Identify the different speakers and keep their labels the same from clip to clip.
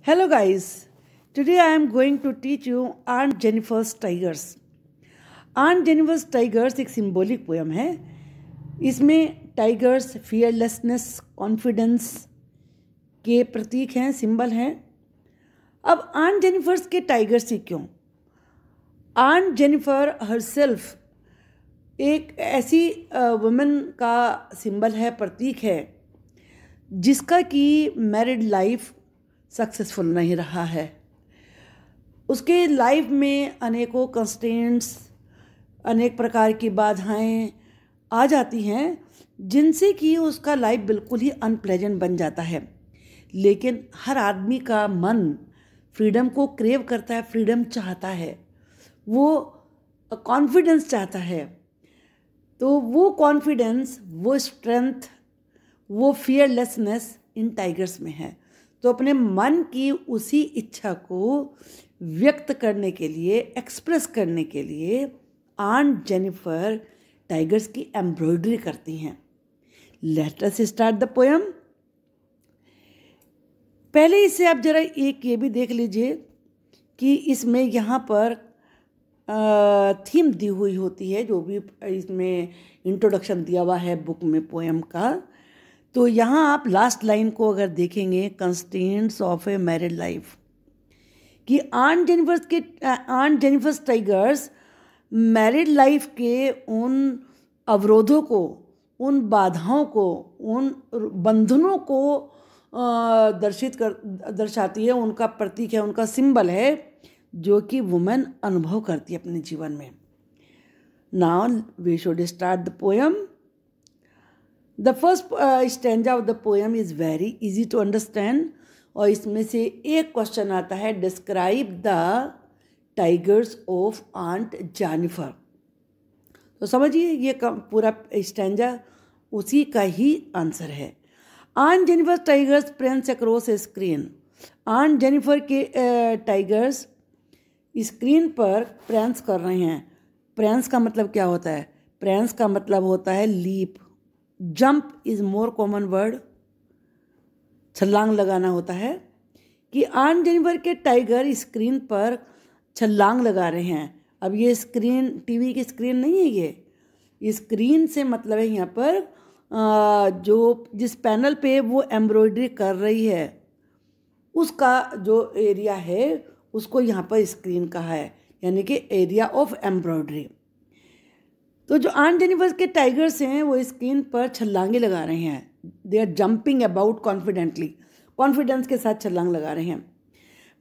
Speaker 1: Hello guys, today I am going to teach you Aunt Jennifer's Tigers. Aunt Jennifer's Tigers एक symbolic poem है. इसमें tigers fearlessness, confidence के प्रतीक हैं, symbol हैं. अब आंट जेनिफर्स के टाइगर्स ही क्यों? आंट जेनिफर हरसेल्फ एक ऐसी वुमेन का सिंबल है, प्रतीक है, जिसका कि मैरिड लाइफ सक्सेसफुल नहीं रहा है. उसके लाइफ में अनेकों कंस्ट्रेंट्स, अनेक प्रकार की बाधाएं आ जाती हैं, जिनसे कि उसका लाइफ बिल्कुल ही अनप्लेजेंट बन जाता है. लेकिन हर आदमी का मन फ्रीडम को क्रेव करता है, फ्रीडम चाहता है, वो कॉन्फिडेंस चाहता है. तो वो कॉन्फिडेंस, वो स्ट्रेंथ, वो फियरलेसनेस इन टाइगर्स में है. तो अपने मन की उसी इच्छा को व्यक्त करने के लिए, एक्सप्रेस करने के लिए आंट जेनिफर टाइगर्स की एम्ब्रॉयडरी करती हैं. Let us start the poem. पहले इसे आप जरा एक ये भी देख लीजिए कि इसमें यहाँ पर थीम दी हुई होती है, जो भी इसमें इंट्रोडक्शन दिया हुआ है बुक में पोयम का. तो यहाँ आप लास्ट लाइन को अगर देखेंगे, constraints of a married life, कि aunt Jennifer's tigers married life के उन अवरोधों को, उन बाधाओं को, उन बंधनों को दर्शाती है. उनका प्रतीक है, उनका सिंबल है, जो कि वुमेन अनुभव करती है अपने जीवन में. Now we should start the poem. The first stanza of the poem is very easy to understand, और इसमें से एक क्वेश्चन आता है, describe the tigers of aunt Jennifer. तो समझिए ये पूरा स्टैंजा उसी का ही आंसर है. Aunt Jennifer tigers prance across a screen. Aunt Jennifer के टाइगर्स स्क्रीन पर प्रेंस कर रहे हैं. प्रेंस का मतलब क्या होता है? प्रेंस का मतलब होता है leap. Jump is more common word. छलांग लगाना होता है. कि आंट जेनिफर के टाइगर स्क्रीन पर छलांग लगा रहे हैं. अब ये स्क्रीन टीवी की स्क्रीन नहीं है, ये स्क्रीन से मतलब है यहाँ पर जो जिस पैनल पे वो एम्ब्रॉयडरी कर रही है, उसका जो एरिया है उसको यहाँ पर स्क्रीन कहा है, यानी कि एरिया ऑफ एम्ब्रॉयडरी. तो जो आंट जेनिफर के टाइगर्स हैं वो स्क्रीन पर छलांगे लगा रहे हैं. They are jumping about confidently, confidence के साथ छलांग लगा रहे हैं.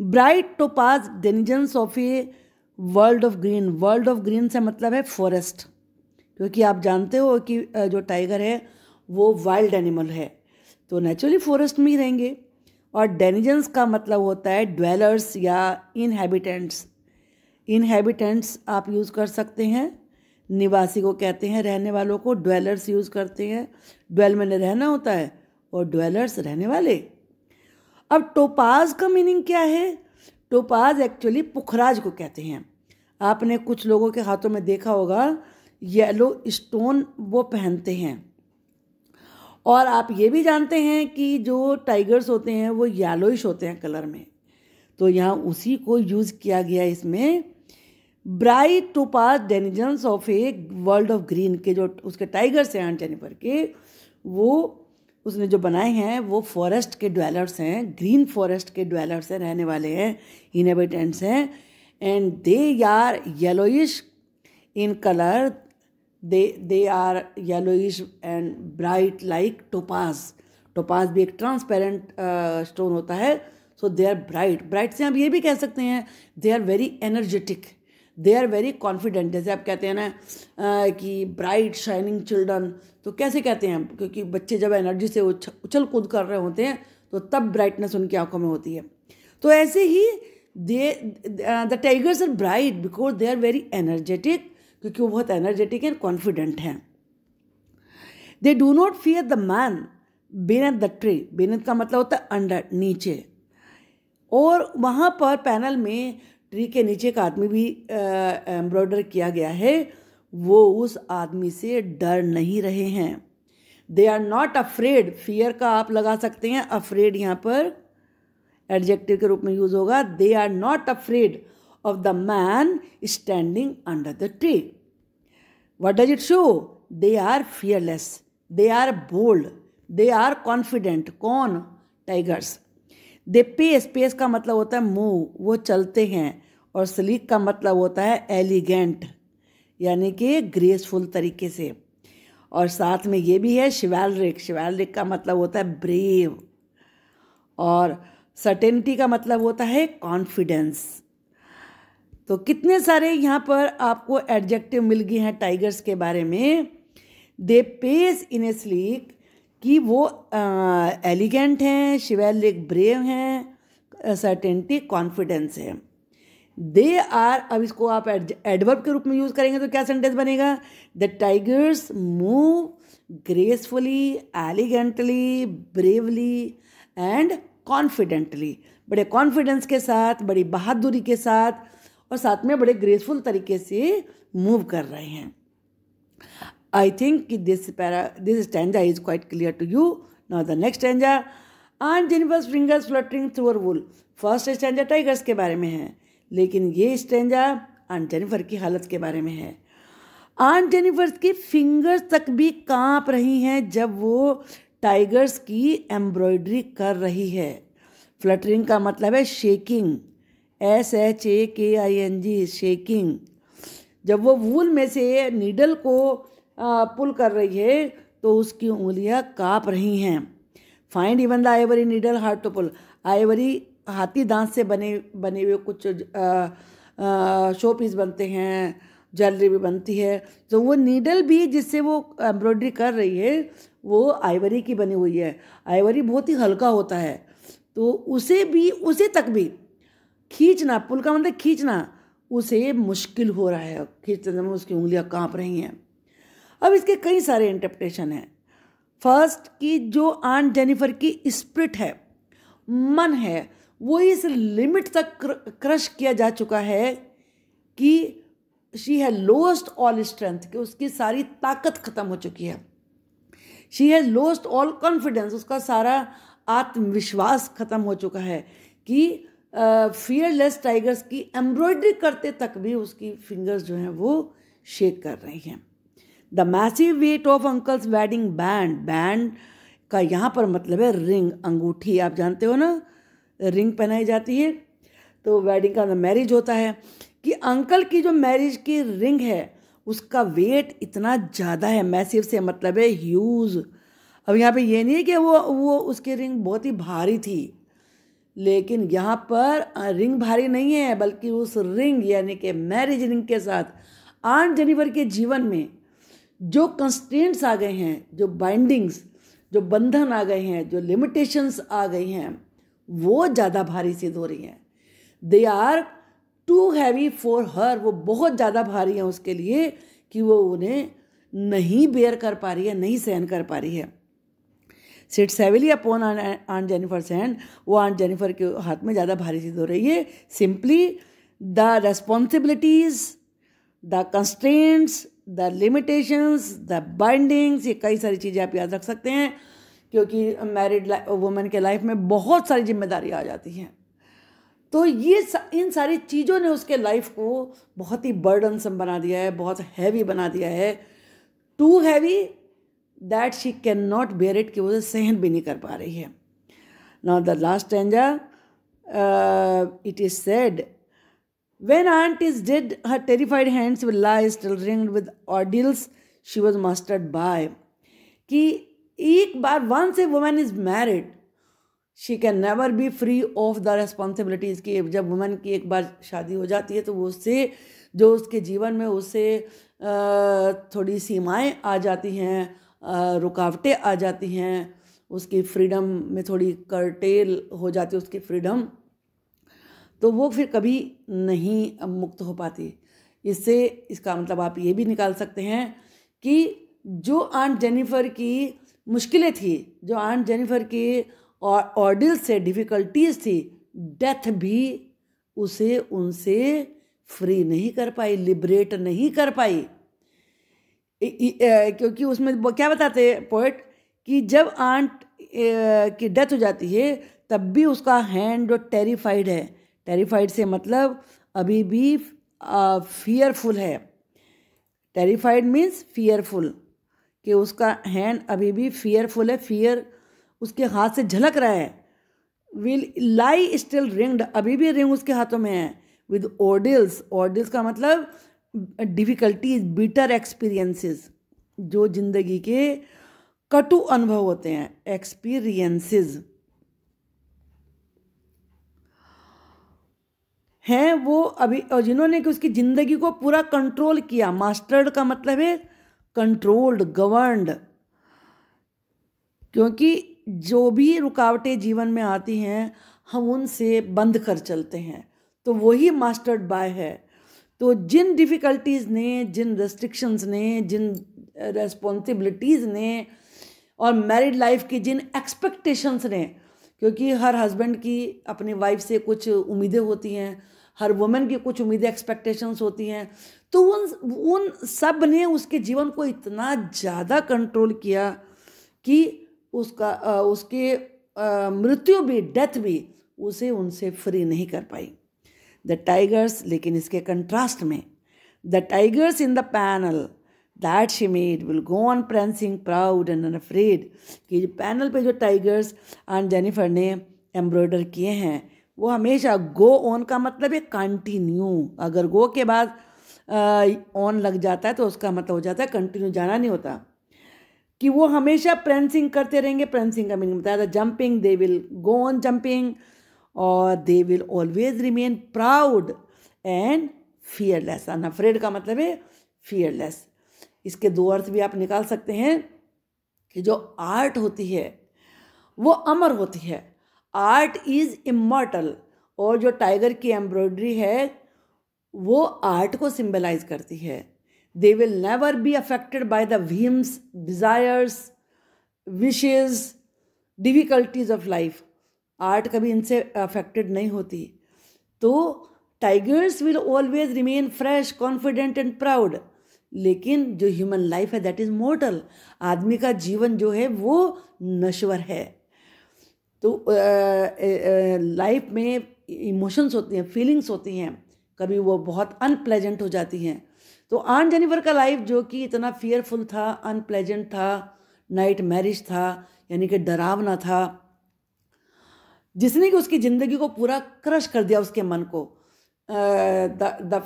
Speaker 1: Bright topaz denizens of a world of green. World of green से मतलब है फॉरेस्ट, क्योंकि आप जानते हो कि जो टाइगर है वो वाइल्ड एनिमल है, तो नेचुरली फॉरेस्ट में ही रहेंगे. और डेनिजन्स का मतलब होता है ड्वेलर्स या इनहैबिटेंट्स. इनहैबिटेंट्स आप यूज़ कर सकते हैं, निवासी को कहते हैं, रहने वालों को ड्वेलर्स यूज़ करते हैं. ड्वेल में रहना होता है और ड्वेलर्स रहने वाले. अब टोपाज का मीनिंग क्या है? टोपाज एक्चुअली पुखराज को कहते हैं. आपने कुछ लोगों के हाथों में देखा होगा, येलो स्टोन वो पहनते हैं. और आप ये भी जानते हैं कि जो टाइगर्स होते हैं वो येलोइश होते हैं कलर में. तो यहाँ उसी को यूज़ किया गया इसमें. Bright topaz denizens of a world of green के जो उसके टाइगर्स हैं आंट जेनिफर के, वो उसने जो बनाए हैं वो फॉरेस्ट के ड्वेलर्स हैं, ग्रीन फॉरेस्ट के ड्वेलर्स हैं, रहने वाले हैं, इनहेबिटेंट्स हैं. And they are yellowish in colour. They are yellowish and bright like topaz. Topaz भी एक ट्रांसपेरेंट स्टोन होता है. So they are bright. Bright से आप ये भी कह सकते हैं they are very energetic, they are very confident. जैसे आप कहते हैं ना कि ब्राइट शाइनिंग चिल्ड्रन, तो कैसे कहते हैं? क्योंकि बच्चे जब एनर्जी से उछल कूद कर रहे होते हैं तो तब ब्राइटनेस उनकी आंखों में होती है. तो ऐसे ही the tigers are bright because they are very energetic, क्योंकि वो बहुत एनर्जेटिक एंड कॉन्फिडेंट हैं. They do not fear the man beneath the tree. Beneath का मतलब होता है अंडर, नीचे. और वहाँ पर पैनल में ट्री के नीचे का आदमी भी एम्ब्रॉयडर किया गया है. वो उस आदमी से डर नहीं रहे हैं. They are not afraid. Fear का आप लगा सकते हैं अफ्रेड यहाँ पर. एडजेक्टिव के रूप में यूज होगा, they are not afraid of the man standing under the tree. What does it show? They are fearless, they are bold, they are confident. कौन? टाइगर्स। दे पेस, पेस का मतलब होता है मूव, वो चलते हैं। और स्लीक का मतलब होता है एलिगेंट, यानी कि ग्रेसफुल तरीके से। और साथ में ये भी है शिवैलरिक, शिवैलरिक का मतलब होता है ब्रेव। और सर्टेनिटी का मतलब होता है कॉन्फिडेंस। तो कितने सारे यहाँ पर आपको एडजेक्टिव मिल गए हैं टाइगर्स के बारे में। दे पेस इन ए स्लीक, कि वो एलिगेंट हैं, शिवैलरिक ब्रेव हैं, सर्टेनिटी कॉन्फिडेंस है। दे आर, अब इसको आप एडवर्ब के रूप में यूज करेंगे तो क्या सेंटेंस बनेगा? The tigers move gracefully, elegantly, bravely and confidently. बड़े कॉन्फिडेंस के साथ, बड़ी बहादुरी के साथ, और साथ में बड़े ग्रेसफुल तरीके से मूव कर रहे हैं। I think this stanza is quite clear to you. Now the next stanza, Aunt Jennifer's fingers fluttering through her wool. First stanza tigers के बारे में है, लेकिन ये स्टैंजा आंट जेनिफर की हालत के बारे में है। आंट जेनिफर की फिंगर्स तक भी कांप रही हैं जब वो टाइगर्स की एम्ब्रॉयडरी कर रही है। फ्लटरिंग का मतलब है शेकिंग, SHAKING, शेकिंग। जब वो वूल में से नीडल को पुल कर रही है तो उसकी उंगलियां काँप रही हैं। Find even the ivory needle hard to pull. Ivory हाथी दांत से बने हुए कुछ शो पीस बनते हैं, ज्वेलरी भी बनती है। तो वो नीडल भी जिससे वो एम्ब्रॉयडरी कर रही है वो आइवरी की बनी हुई है। आइवरी बहुत ही हल्का होता है, तो उसे तक भी खींचना, पुल का मतलब खींचना, उसे मुश्किल हो रहा है। खींचते समय उसकी उंगलियां काँप रही हैं। अब इसके कई सारे इंटरप्रिटेशन हैं। फर्स्ट, कि जो आंट जेनिफर की स्पिरिट है, मन है, वो इस लिमिट तक क्रश किया जा चुका है कि she has lost all strength, कि उसकी सारी ताकत खत्म हो चुकी है। She has lost all confidence, उसका सारा आत्मविश्वास खत्म हो चुका है। कि फियरलेस टाइगर्स की एम्ब्रॉयडरी करते तक भी उसकी फिंगर्स जो हैं वो शेक कर रही हैं। The massive weight of uncle's wedding band, band का यहाँ पर मतलब है रिंग, अंगूठी। आप जानते हो ना, रिंग पहनाई जाती है, तो वेडिंग का मैरिज होता है। कि अंकल की जो मैरिज की रिंग है उसका वेट इतना ज़्यादा है। मैसिव से मतलब है ह्यूज। अब यहाँ पे ये नहीं है कि वो उसकी रिंग बहुत ही भारी थी, लेकिन यहाँ पर रिंग भारी नहीं है, बल्कि उस रिंग यानी कि मैरिज रिंग के साथ आंट जेनिफर के जीवन में जो कंस्ट्रेंट्स आ गए हैं, जो बाइंडिंग्स, जो बंधन आ गए हैं, जो लिमिटेशंस आ गई हैं, वो ज़्यादा भारी सिद्ध हो रही हैं। They are too heavy for her, वो बहुत ज़्यादा भारी हैं उसके लिए कि वो उन्हें नहीं बेयर कर पा रही है, नहीं सहन कर पा रही है। Sits heavily upon aunt Jennifer's hand, वो आंट जेनिफर के हाथ में ज़्यादा भारी सिद्ध हो रही है। Simply the responsibilities, the constraints, the limitations, the bindings, ये कई सारी चीज़ें आप याद रख सकते हैं, क्योंकि मैरिड वुमेन के लाइफ में बहुत सारी जिम्मेदारी आ जाती हैं। तो ये इन सारी चीज़ों ने उसके लाइफ को बहुत ही बर्डनसम बना दिया है, बहुत हैवी बना दिया है। Too heavy that she can not bear it, कि वो सहन भी नहीं कर पा रही है। Now the last stanza, it is said, when aunt is dead, her terrified hands will lie still ringed with ordeals she was mastered by. कि एक बार once a woman is married, she can never be free of the responsibilities. कि जब woman की एक बार शादी हो जाती है तो वो उससे जो उसके जीवन में उससे थोड़ी सीमाएं आ जाती हैं, रुकावटें आ जाती हैं, उसकी फ्रीडम में थोड़ी कर्टेल हो जाती है उसकी फ्रीडम, तो वो फिर कभी नहीं मुक्त हो पाती। इसका मतलब आप ये भी निकाल सकते हैं कि जो आंट जेनिफर की मुश्किलें थी, जो आंट जेनिफर की ऑर्डिल्स से डिफ़िकल्टीज थी, डेथ भी उसे उनसे फ्री नहीं कर पाई, लिबरेट नहीं कर पाई। क्योंकि उसमें क्या बताते पोएट कि जब आंट की डेथ हो जाती है तब भी उसका हैंड जो टेरिफाइड है, टेरिफाइड से मतलब अभी भी फियरफुल है। टेरिफाइड मीन्स फियरफुल, कि उसका हैंड अभी भी फियरफुल है, फियर उसके हाथ से झलक रहा है। विल लाई स्टिल रिंग्ड, अभी भी रिंग उसके हाथों में है। विद ऑर्डिल्स, ऑर्डिल्स का मतलब डिफिकल्टीज, बिटर एक्सपीरियंसेस, जो जिंदगी के कटु अनुभव होते हैं, एक्सपीरियंसेस हैं वो अभी, और जिन्होंने कि उसकी ज़िंदगी को पूरा कंट्रोल किया। मास्टर्ड का मतलब है कंट्रोल्ड, गवर्नड, क्योंकि जो भी रुकावटें जीवन में आती हैं हम उनसे बंद कर चलते हैं, तो वही मास्टर्ड बाय है। तो जिन डिफ़िकल्टीज़ ने, जिन रेस्ट्रिक्शंस ने, जिन रेस्पॉन्सिबिलिटीज़ ने, और मैरिड लाइफ की जिन एक्सपेक्टेशंस ने, क्योंकि हर हस्बैंड की अपनी वाइफ से कुछ उम्मीदें होती हैं, हर वुमेन की कुछ उम्मीदें, एक्सपेक्टेशंस होती हैं, तो उन सब ने उसके जीवन को इतना ज़्यादा कंट्रोल किया कि उसके मृत्यु भी, डेथ भी उसे उनसे फ्री नहीं कर पाई। द टाइगर्स, लेकिन इसके कंट्रास्ट में, the tigers in the panel that she made will go on prancing proud and unafraid, कि पैनल पे जो टाइगर्स आन जेनिफर ने एम्ब्रॉयडर किए हैं वो हमेशा, गो ऑन का मतलब है कंटिन्यू, अगर गो के बाद ऑन लग जाता है तो उसका मतलब हो जाता है कंटिन्यू, जाना नहीं होता, कि वो हमेशा प्रेंसिंग करते रहेंगे। प्रेंसिंग का मीनिंग बताया था jumping, they will go on jumping, और they will always remain proud and fearless. Unafraid का मतलब है फियरलेस। इसके दो अर्थ भी आप निकाल सकते हैं कि जो आर्ट होती है वो अमर होती है, आर्ट इज इमॉर्टल, और जो टाइगर की एम्ब्रॉयडरी है वो आर्ट को सिंबलाइज करती है। They will never be affected by the whims, desires, wishes, difficulties of life, art कभी इनसे अफेक्टेड नहीं होती। तो tigers will always remain fresh, confident and proud, लेकिन जो ह्यूमन लाइफ है दैट इज़ मोर्टल, आदमी का जीवन जो है वो नश्वर है। तो लाइफ में इमोशंस होती हैं, फीलिंग्स होती हैं, कभी वो बहुत अनप्लेजेंट हो जाती हैं। तो आन जेनिफर का लाइफ जो कि इतना फियरफुल था, अनप्लेजेंट था, नाइट मैरिज था, यानी कि डरावना था, जिसने कि उसकी ज़िंदगी को पूरा क्रश कर दिया, उसके मन को। The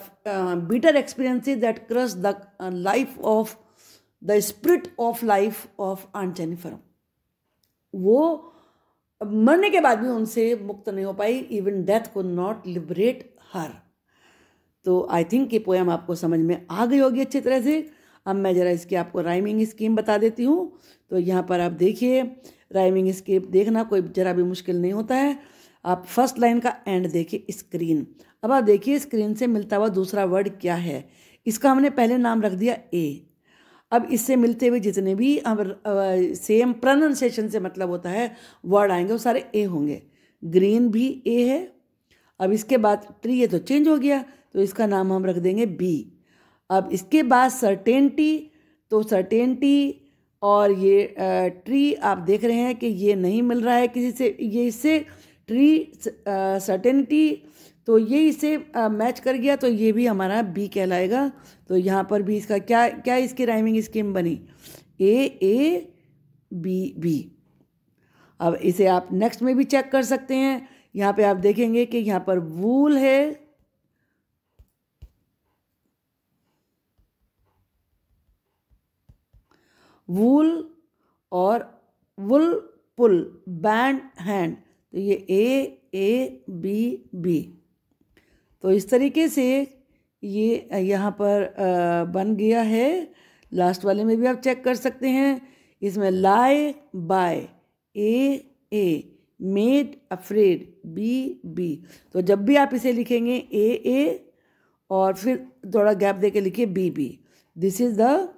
Speaker 1: bitter experiences that crush the life of the spirit of life of aunt Jennifer, वो मरने के बाद भी उनसे मुक्त नहीं हो पाई। Even death could not liberate her. तो आई थिंक कि पोएम आपको समझ में आ गई होगी अच्छी तरह से। अब मैं ज़रा इसकी आपको राइमिंग स्कीम बता देती हूँ। तो यहाँ पर आप देखिए, राइमिंग स्कीम देखना कोई ज़रा भी मुश्किल नहीं होता है। आप फर्स्ट लाइन का एंड देखिए, स्क्रीन। अब आप देखिए स्क्रीन से मिलता हुआ दूसरा वर्ड क्या है। इसका हमने पहले नाम रख दिया ए। अब इससे मिलते हुए जितने भी सेम प्रोनाउंसिएशन से मतलब होता है वर्ड आएंगे वो सारे ए होंगे। ग्रीन भी ए है। अब इसके बाद ट्री है तो चेंज हो गया, तो इसका नाम हम रख देंगे बी। अब इसके बाद सर्टेनिटी, तो सर्टेनिटी और ये ट्री आप देख रहे हैं कि ये नहीं मिल रहा है किसी से, ये इससे ट्री सर्टेनिटी, तो ये इसे मैच कर गया, तो ये भी हमारा बी कहलाएगा। तो यहाँ पर भी इसका क्या क्या इसकी राइमिंग स्कीम बनी, ए बी बी। अब इसे आप नेक्स्ट में भी चेक कर सकते हैं। यहाँ पे आप देखेंगे कि यहाँ पर वूल है, वूल और वुल पुल, बैंड हैंड, तो ये ए बी बी। तो इस तरीके से ये यहाँ पर बन गया है। लास्ट वाले में भी आप चेक कर सकते हैं। इसमें लाई बाय, ए मेड अफ्रेड, बी। तो जब भी आप इसे लिखेंगे ए और फिर थोड़ा गैप दे के लिखिए B. This is the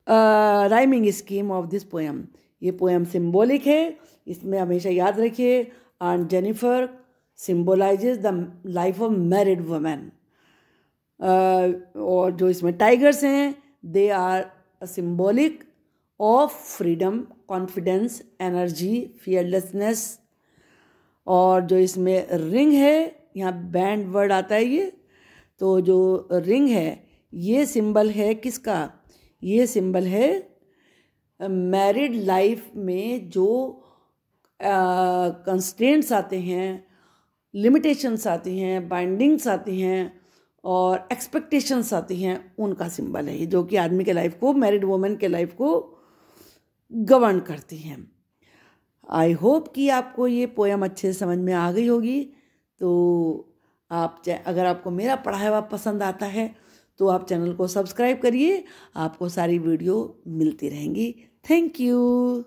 Speaker 1: rhyming scheme of this poem. ये पोएम सिम्बॉलिक है, इसमें हमेशा याद रखिए aunt Jennifer symbolizes the life of married women. और जो इसमें टाइगर्स हैं they are symbolic of freedom confidence, energy, fearlessness. और जो इसमें रिंग है, यहाँ बैंड वर्ड आता है ये, तो जो रिंग है ये सिंबल है किसका? ये सिंबल है मैरिड लाइफ में जो कंस्ट्रेंट्स आते हैं, लिमिटेशंस आती हैं, बाइंडिंग्स आती हैं और एक्सपेक्टेशंस आती हैं, उनका सिंबल है ये, जो कि आदमी के लाइफ को, मैरिड वुमेन के लाइफ को गवर्न करती हैं। आई होप कि आपको ये पोएम अच्छे से समझ में आ गई होगी। तो आप अगर आपको मेरा पढ़ाया हुआ पसंद आता है तो आप चैनल को सब्सक्राइब करिए, आपको सारी वीडियो मिलती रहेंगी। Thank you.